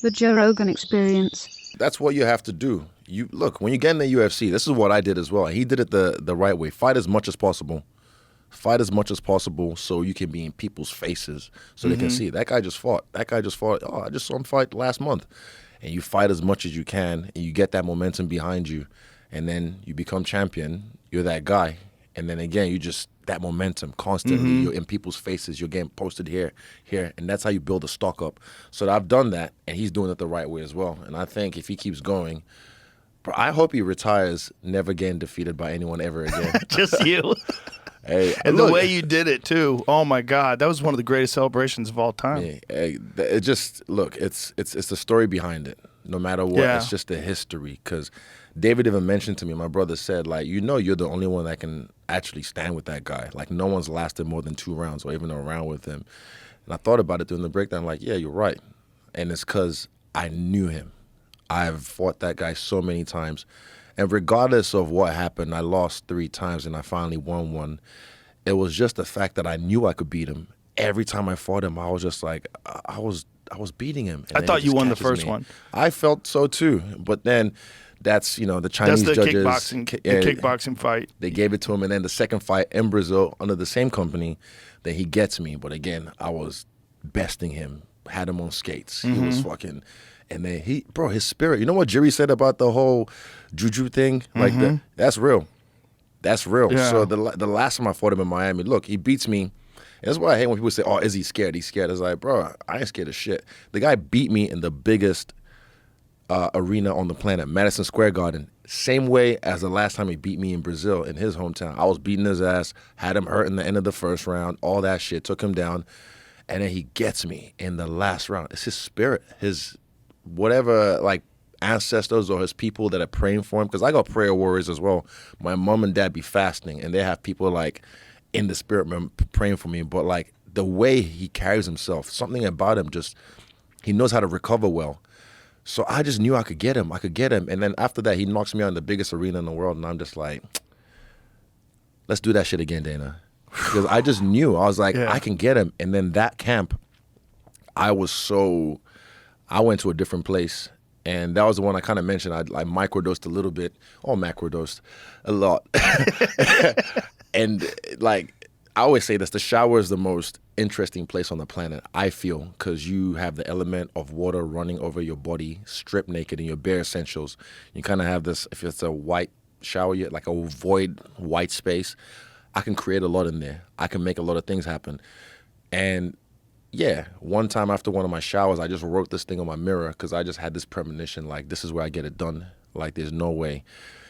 The Joe Rogan Experience. That's what you have to do. You look, when you get in the UFC, this is what I did as well. He did it the right way. Fight as much as possible. Fight as much as possible so you can be in people's faces so they can see. That guy just fought. Oh, I just saw him fight last month. And you fight as much as you can, and you get that momentum behind you. And then you become champion. You're that guy. And then again, you just, that momentum constantly. You're in people's faces. You're getting posted here. And that's how you build a stock up. So I've done that, and he's doing it the right way as well. And I think if he keeps going, bro, I hope he retires never getting defeated by anyone ever again. Just you. Hey, and look, the way you did it, too. Oh, my God. That was one of the greatest celebrations of all time. Yeah, it just, look, it's the story behind it. No matter what, it's just the history. Because David even mentioned to me, my brother said, like, you're the only one that can actually stand with that guy. Like, no one's lasted more than 2 rounds or even a round with him. And I thought about it during the breakdown, like, yeah, you're right. And it's because I knew him. I've fought that guy so many times. And regardless of what happened, I lost 3 times and I finally won one. It was just the fact that I knew I could beat him. Every time I fought him, I was just like, I was beating him. And I thought you won the first one. I felt so too. But then that's, the Chinese judges. That's the kickboxing fight. They gave it to him. And then the second fight in Brazil under the same company, then he gets me. But again, I was besting him, had him on skates. He was fucking... And then his spirit. You know what Jerry said about the whole juju thing? Like that's real. That's real. Yeah. So the last time I fought him in Miami, look, he beats me. And that's why I hate when people say, "Oh, is he scared? He's scared." It's like, bro, I ain't scared of shit. The guy beat me in the biggest arena on the planet, Madison Square Garden. Same way as the last time he beat me in Brazil in his hometown. I was beating his ass, had him hurt in the end of the first round, all that shit, took him down, and then he gets me in the last round. It's his spirit, his whatever, like, ancestors or his people that are praying for him, because I got prayer warriors as well. My mom and dad be fasting, and they have people, like, in the spirit praying for me. But, like, the way he carries himself, something about him, just, he knows how to recover well. So I just knew I could get him. And then after that, he knocks me out in the biggest arena in the world, and I'm just like, let's do that shit again, Dana. Because I just knew. I was like, I can get him. And then that camp, I went to a different place, and that was the one I kind of mentioned. I microdosed a little bit, or macrodosed a lot. And, like, I always say this, the shower is the most interesting place on the planet, I feel, because you have the element of water running over your body, stripped naked in your bare essentials. You kind of have this, if it's a white shower, like a void white space, I can create a lot in there. I can make a lot of things happen. And yeah, one time after one of my showers, I just wrote this thing on my mirror because I just had this premonition, like, this is where I get it done. Like, there's no way.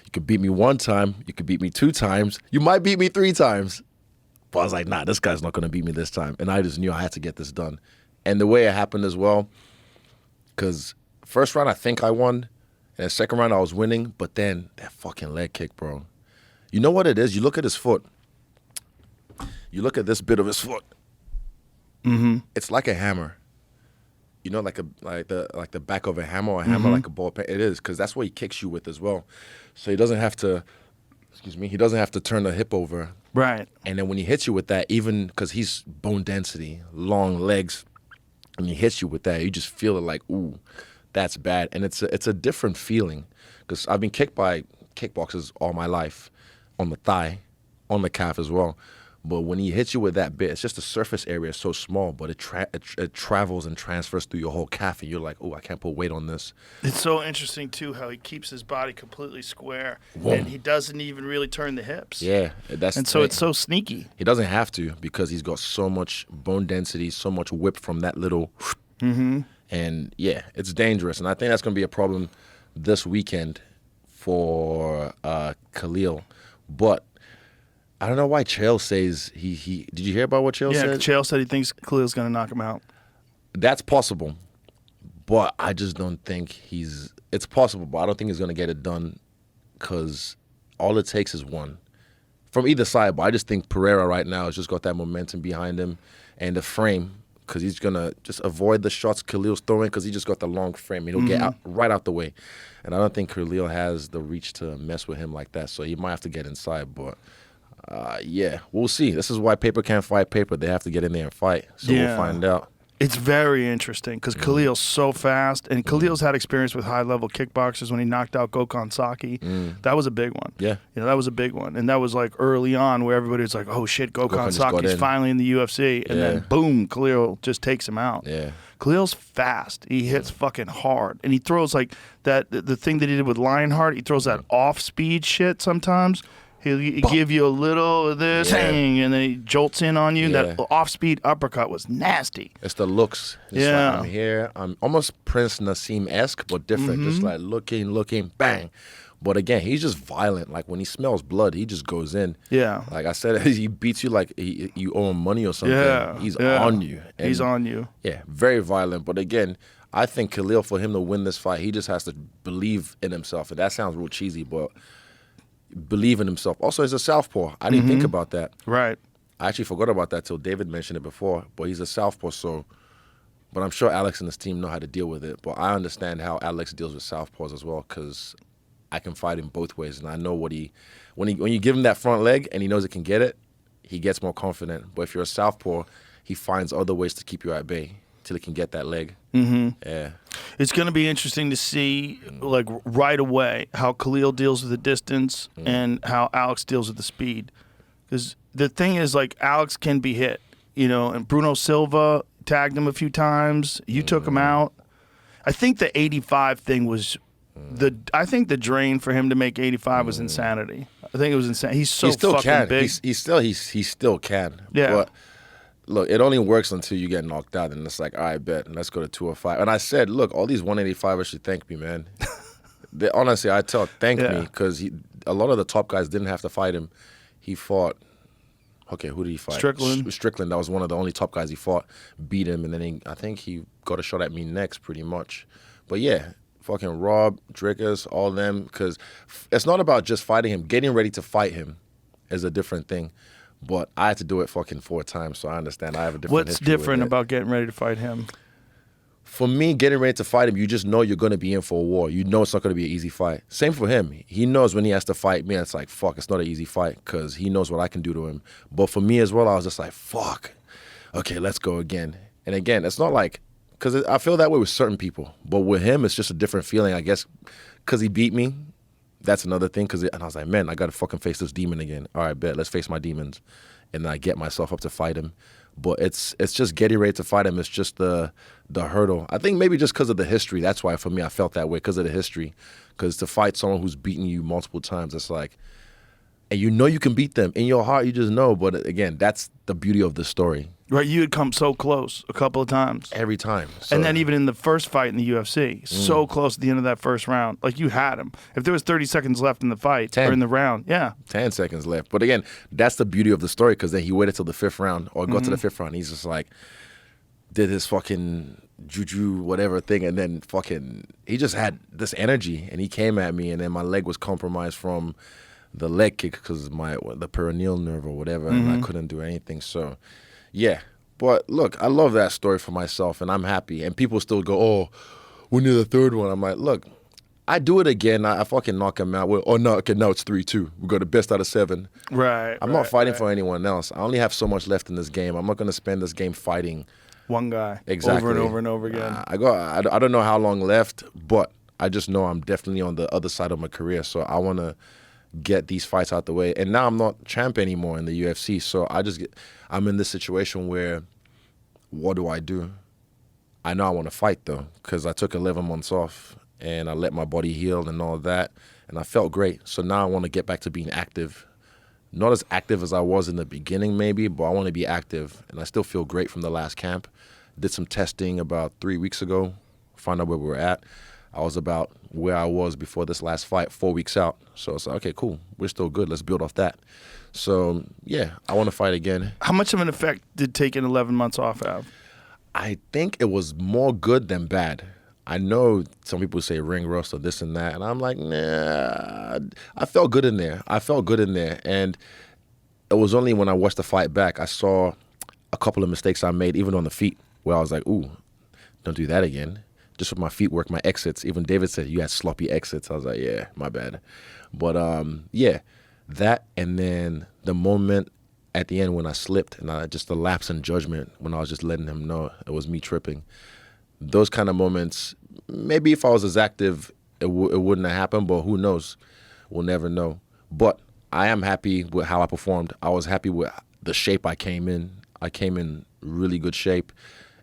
You could beat me 1 time. You could beat me 2 times. You might beat me 3 times. But I was like, nah, this guy's not going to beat me this time. And I just knew I had to get this done. And the way it happened as well, because first round I think I won, and the second round I was winning, but then that fucking leg kick, bro. You know what it is? You look at his foot. You look at this bit of his foot. It's like a hammer, like the back of a hammer, or a hammer like a ball pen. It is, because that's what he kicks you with as well. So he doesn't have to, he doesn't have to turn the hip over. Right. And then when he hits you with that, even because he's bone density, long legs, and he hits you with that, you just feel it like, ooh, that's bad. And it's a different feeling, because I've been kicked by kickboxers all my life, on the thigh, on the calf as well. But when he hits you with that bit, it's just the surface area is so small, but it travels and transfers through your whole calf, and you're like, oh, I can't put weight on this. It's so interesting, too, how he keeps his body completely square, and he doesn't even really turn the hips. Yeah. And so it's so sneaky. He doesn't have to, because he's got so much bone density, so much whip from that little... And, yeah, it's dangerous. And I think that's going to be a problem this weekend for Khalil. But... I don't know why Chael says he. Did you hear about what Chael said? Yeah, Chael said he thinks Khalil's going to knock him out. That's possible, but I just don't think it's possible, but I don't think he's going to get it done, because all it takes is one from either side. But I just think Pereira right now has just got that momentum behind him and the frame, because he's going to just avoid the shots Khalil's throwing, because he just got the long frame. He'll get right out the way. And I don't think Khalil has the reach to mess with him like that, so he might have to get inside, but... yeah, we'll see. This is why paper can't fight paper. They have to get in there and fight. So we'll find out. It's very interesting because Khalil's so fast, and Khalil's had experience with high-level kickboxers when he knocked out Gokhan Saki. That was a big one. Yeah. That was a big one. And that was like early on where everybody was like, oh, shit, Gokhan just got Saki's in. finally in the UFC. And then, boom, Khalil just takes him out. Yeah. Khalil's fast. He hits fucking hard. And he throws like that, the thing that he did with Lionheart, he throws that off-speed shit sometimes. He'll give you a little of this, and then he jolts in on you. Yeah. That off-speed uppercut was nasty. It's the looks. It's like I'm here. I'm almost Prince Nassim-esque, but different. Just like looking, bang. But again, he's just violent. Like when he smells blood, he just goes in. Yeah. Like I said, he beats you like you owe him money or something. Yeah. He's on you. And he's on you. Yeah, very violent. But again, I think Khalil, for him to win this fight, he just has to believe in himself. And that sounds real cheesy, but believe in himself. Also, he's a southpaw. I didn't think about that. Right. I actually forgot about that till David mentioned it before. But he's a southpaw, so. But I'm sure Alex and his team know how to deal with it. But I understand how Alex deals with southpaws as well, because I can fight him both ways, and I know when you give him that front leg and he knows he can get it, he gets more confident. But if you're a southpaw, he finds other ways to keep you at bay till he can get that leg. Yeah. It's going to be interesting to see, like, right away how Khalil deals with the distance and how Alex deals with the speed. Because the thing is, like, Alex can be hit, and Bruno Silva tagged him a few times. You took him out. I think the 85 thing was I think the drain for him to make 85 was insanity. I think it was insane. He's so fucking big. He still can. Yeah. But look, it only works until you get knocked out, and it's like, all right, bet, let's go to 205. And I said, look, all these 185ers should thank me, man. Honestly, I thank me, because a lot of the top guys didn't have to fight him. He fought. Okay, who did he fight? Strickland. That was one of the only top guys he fought. Beat him, and then I think he got a shot at me next, pretty much. But yeah. Fucking Rob, Dricus, all them, because it's not about just fighting him. Getting ready to fight him is a different thing. But I had to do it fucking 4 times, so I understand. I have a different What's history different with it. about getting ready to fight him? For me, getting ready to fight him, you just know you're going to be in for a war. You know it's not going to be an easy fight. Same for him. He knows when he has to fight me, it's like, fuck, it's not an easy fight, because he knows what I can do to him. But for me as well, I was just like, fuck. Okay, let's go again. And again, it's not like, because I feel that way with certain people. But with him, it's just a different feeling, I guess, because he beat me. That's another thing. And I was like, man, I got to fucking face this demon again. All right, bet, let's face my demons. And then I get myself up to fight him. But it's just getting ready to fight him. It's just the hurdle. I think maybe just because of the history. That's why, for me, I felt that way, because of the history. Because to fight someone who's beaten you multiple times, it's like, and you know you can beat them. In your heart, you just know. But again, that's the beauty of the story. Right, you had come so close a couple of times. Every time. So, and then even in the first fight in the UFC, so close at the end of that first round. Like, you had him. If there was 30 seconds left in the fight, 10. or in the round, 10 seconds left. But again, that's the beauty of the story, because then he waited till the 5th round, or got to the 5th round. He's just like, did his fucking juju whatever thing, and then fucking, he just had this energy, and he came at me, and then my leg was compromised from the leg kick because of the perineal nerve or whatever, and I couldn't do anything. So, yeah. But look, I love that story for myself, and I'm happy. And people still go, oh, when you're the 3rd one. I'm like, look, I do it again. I fucking knock him out. Oh, no, okay, now it's 3-2. We got the best out of 7. Right. I'm not fighting for anyone else. I only have so much left in this game. I'm not going to spend this game fighting one guy exactly over and over and over again. I don't know how long left, but I just know I'm definitely on the other side of my career. So I want to get these fights out the way. And now I'm not champ anymore in the UFC. So I'm in this situation where, what do I do? I know I want to fight, though, because I took 11 months off and I let my body heal and all that, and I felt great. So now I want to get back to being active. Not as active as I was in the beginning, maybe, but I want to be active, and I still feel great from the last camp. Did some testing about 3 weeks ago, found out where we were at. I was about where I was before this last fight, 4 weeks out. So it's like, okay, cool. We're still good. Let's build off that. So, yeah, I want to fight again. How much of an effect did taking 11 months off have? I think it was more good than bad. I know some people say ring rust or this and that, and I'm like, nah. I felt good in there. And it was only when I watched the fight back, I saw a couple of mistakes I made, even on the feet, where I was like, ooh, don't do that again. Just with my feet work, my exits. Even David said, you had sloppy exits. I was like, yeah, my bad. But, yeah, that, and then the moment at the end when I slipped and I just the lapse in judgment when I was just letting him know it was me tripping. Those kind of moments, maybe if I was as active, it wouldn't have happened, but who knows? We'll never know. But I am happy with how I performed. I was happy with the shape I came in. I came in really good shape.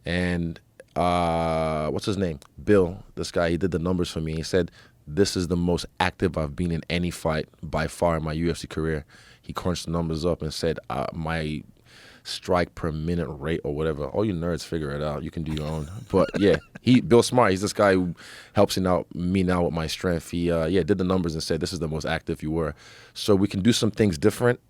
And what's his name? Bill, this guy, he did the numbers for me. He said, this is the most active I've been in any fight by far in my UFC career. He crunched the numbers up and said my strike per minute rate or whatever. All you nerds figure it out. You can do your own. But yeah, Bill Smart, he's this guy who helps me now with my strength. He did the numbers and said this is the most active you were. So we can do some things different.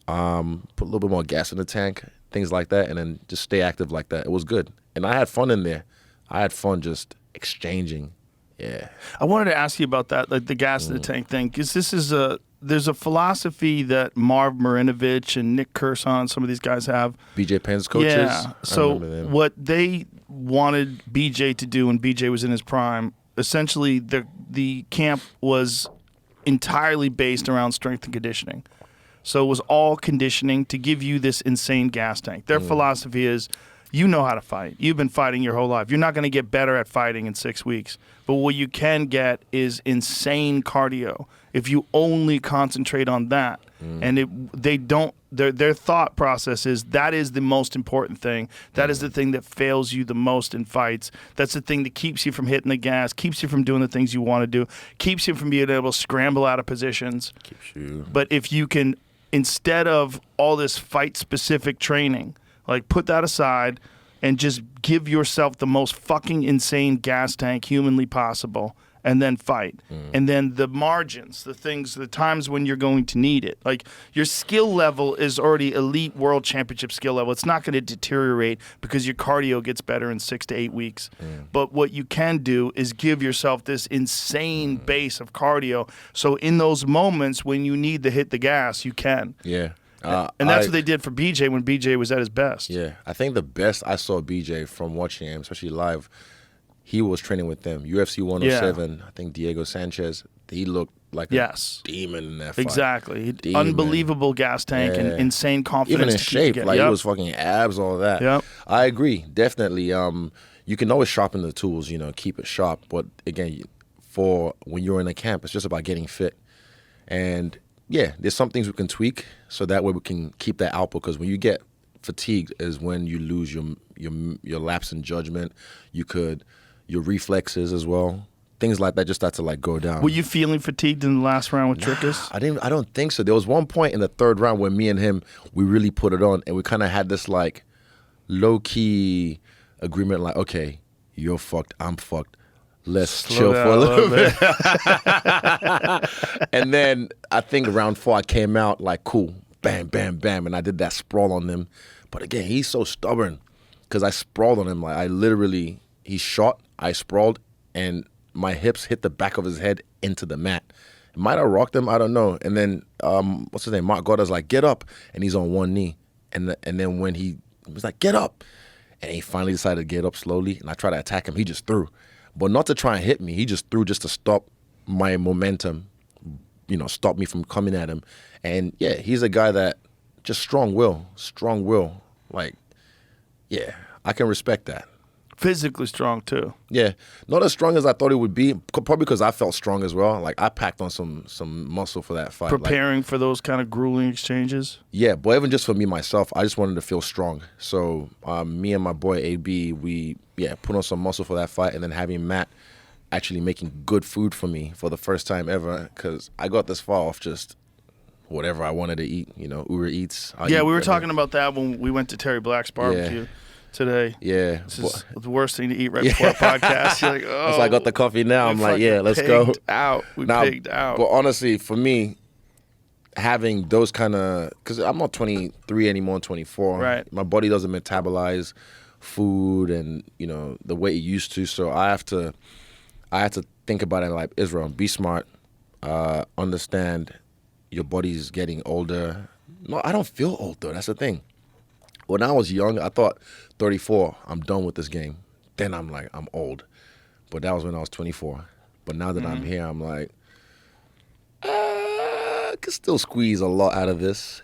Put a little bit more gas in the tank, things like that, and then just stay active like that. It was good. And I had fun in there. I had fun just exchanging. Yeah. I wanted to ask you about that, like the gas in the tank thing, because there's a philosophy that Marv Marinovich and Nick Kurson, some of these guys have. BJ Penn's coaches? Yeah. So what they wanted BJ to do when BJ was in his prime, essentially the camp was entirely based around strength and conditioning. So it was all conditioning to give you this insane gas tank. Their philosophy is, you know how to fight. You've been fighting your whole life. You're not going to get better at fighting in 6 weeks. But what you can get is insane cardio if you only concentrate on that. And their thought process is that is the most important thing. That is the thing that fails you the most in fights. That's the thing that keeps you from hitting the gas, keeps you from doing the things you want to do, keeps you from being able to scramble out of positions. Keeps you. But if you can, instead of all this fight-specific training, like put that aside and just give yourself the most fucking insane gas tank humanly possible and then fight. And then the margins, the times when you're going to need it. Like your skill level is already elite world championship skill level. It's not going to deteriorate because your cardio gets better in 6 to 8 weeks. But what you can do is give yourself this insane base of cardio. So in those moments when you need to hit the gas, you can. Yeah. And that's what they did for BJ when BJ was at his best. Yeah. I think the best I saw BJ from watching him, especially live, he was training with them. UFC 107, I think Diego Sanchez, he looked like a demon in that fight. Exactly. Demon. Unbelievable gas tank and insane confidence. Even in shape, like he was fucking abs, all that. Yep. I agree, definitely. You can always sharpen the tools, keep it sharp. But again, for when you're in a camp, it's just about getting fit. And yeah, there's some things we can tweak so that way we can keep that output. Because when you get fatigued is when you lose your lapse in judgment. Your reflexes as well. Things like that just start to like go down. Were you feeling fatigued in the last round with Dricus? I don't think so. There was one point in the third round where me and him, we really put it on, and we kind of had this like low-key agreement like, okay, you're fucked, I'm fucked. Let's chill for a little bit. And then I think round 4 I came out like, cool, bam, bam, bam, and I did that sprawl on him. But again, he's so stubborn because I sprawled on him. Like he shot, I sprawled, and my hips hit the back of his head into the mat. It might have rocked him, I don't know. And then, what's his name? Mark Goddard's like, get up. And he's on one knee. And then when he was like, get up. And he finally decided to get up slowly. And I tried to attack him. He just threw. But not to try and hit me. He just threw just to stop my momentum, stop me from coming at him. And yeah, he's a guy that just strong will. Like, yeah, I can respect that. Physically strong too. Yeah, not as strong as I thought it would be. Probably because I felt strong as well. Like I packed on some muscle for that fight. Preparing for those kind of grueling exchanges. Yeah, but even just for me myself, I just wanted to feel strong. So me and my boy AB, we put on some muscle for that fight, and then having Matt actually making good food for me for the first time ever, because I got this far off just whatever I wanted to eat. Uber Eats. We were talking about that when we went to Terry Black's barbecue. Yeah. Today. Yeah. This is the worst thing to eat right before a podcast. You're like, oh. So I got the coffee now. I'm like, yeah, let's go. We pigged out. But honestly, for me, having those kind of, because I'm not 23 anymore, I'm 24. Right. My body doesn't metabolize food and, the way it used to. So I have to think about it like, Israel, be smart, understand your body's getting older. No, I don't feel old though. That's the thing. When I was young, I thought 34, I'm done with this game. Then I'm like, I'm old. But that was when I was 24. But now that I'm here, I'm like, I can still squeeze a lot out of this.